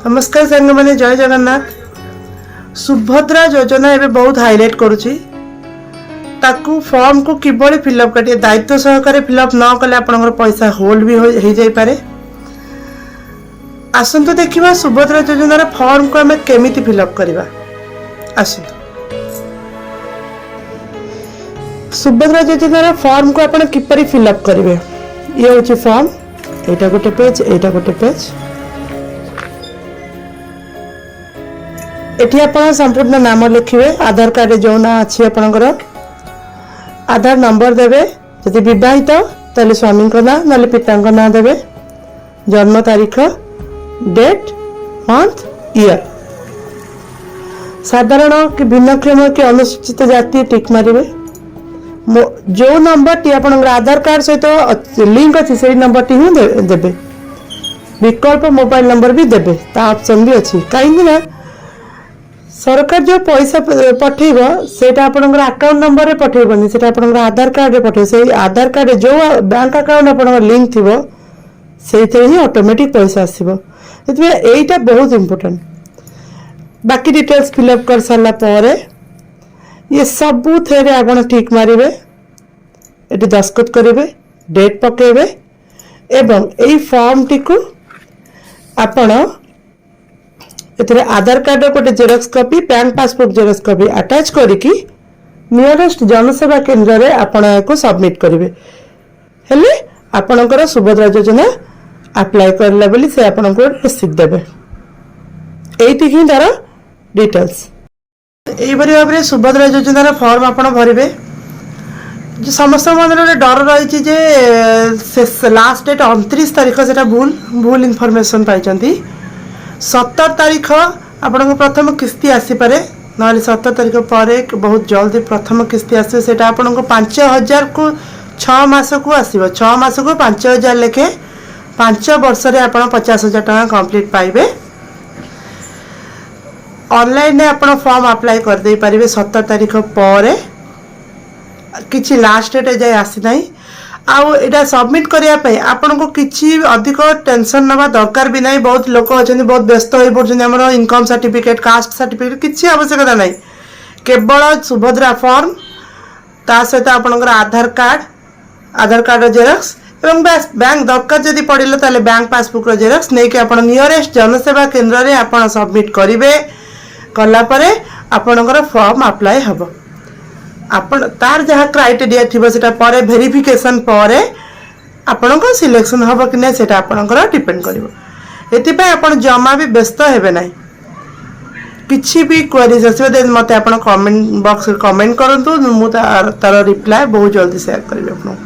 नमस्कार सांग मैंने जय जगन्नाथ। सुभद्रा योजना एवं बहुत हाईलाइट करुच्ची ताकू फॉर्म को किभली फिलअप करिए दायित्व सहकारे फिलअप न कले आपनकर पैसा होल्ड भी हो जाई पारे। आसंतु देखिबा सुभद्रा योजनार फॉर्म को हमें केमिति फिलअप करबा। आसंतु सुभद्रा योजनार फॉर्म को आपण किपरि फिलअप करिवे। ये होची फॉर्म, एटा गोटे पेज, एटा गोटे पेज। एठी आपण संपूर्ण नाम लिखिवे, आधार कार्ड जो ना अछि आपनकर आधार नंबर देवे, यदि विवाहित ताले स्वामी को ना नाले पिता को ना देवे, जन्म तारीख, डेट, मंथ, ईयर, साधारण कि भिन्नक्षम कि अनुसूचित जाति टिक मारिवे। जो नंबर टी आपनकर आधार कार्ड सहित लिंक अछि सेही नंबर टी ही देबे। विकल्प मोबाइल नंबर भी देबे, ता ऑप्शन भी अछि। काहे ना सरकार जो पैसा पठेब सेटा आपनकर अकाउंट नंबर रे पठेबनी, सेटा आपनकर आधार कार्ड रे पठेब। से आधार कार्ड जो बैंक अकाउंट आपनकर लिंक थिबो सेइते ही ऑटोमेटिक पैसा आसीबो। एतबे एटा बहुत इंपोर्टेंट। बाकी डिटेल्स फिलअप कर सारला परे ये सब थेरे आपण ठीक मारिवे, एटी दस्खत करिवे, डेट पकेबे एवं एई फॉर्म टी को आपण एथरे आधार कार्ड गोटे Xerox copy, bank passbook Xerox copy attach करिकी नियरेस्ट जनसेवा केंद्र रे आपण को सबमिट करिवे। हेले आपणकर सुभद्रा योजना अप्लाई करला बोली से आपण को रिसीव देबे। एइति ही तार डिटेल्स। एई बरी भाबरे सुभद्रा योजनार फॉर्म आपण भरिवे। जो समस्त मन रे डर रही जे लास्ट डेट 29 तारिख सेटा भूल इनफॉरमेशन पाइचंती। 17 तारिख आपन प्रथम किस्ती आसी पारे, ना 17 तारिख पर बहुत जल्दी प्रथम किस्ती आसे। सेटा आपन को 5000 को 6 मास को आसीबो। 6 मास को 5000 लेके 5 वर्ष रे आपन 50,000 टका कंप्लीट पाइबे। ऑनलाइन ने आपन फॉर्म अप्लाई कर दे पारिबे 17 तारिख पर। किछि लास्ट डेट जाय आसी नाही। आउ एटा सबमिट करिया पे आपन को किछि अधिक टेंशन नबा दरकार भी नाही। बहुत लोक अछन, बहुत व्यस्त होई पड़छन। हमर इनकम सर्टिफिकेट, कास्ट सर्टिफिकेट किछि आवश्यकता नाही। केवल सुभद्रा फॉर्म ता सहित आपनकर आधार कार्ड जेरक्स एवं बैंक दरकार जदि पड़िलो ताले बैंक पासबुक रो जेरक्स नै कि आपन नियरेस्ट जनसेवा केंद्र रे आपन सबमिट करिवे। कला परे आपनकर फॉर्म अप्लाई हबो। आपण तार जहाँ क्राइटेरिया थी सेटा परे वेरिफिकेशन परे आपण को सिलेक्शन हबो कि नै सेटा आपनकर डिपेंड करिवो। एतिपय आपण जमा भी व्यस्त हेबे नै। किछि भी क्वेरीज आसीबे देन मते आपण कमेंट बॉक्स रे कमेंट करंतु, मु तार रिप्लाई बहुत जल्दी शेयर करिवे आपन।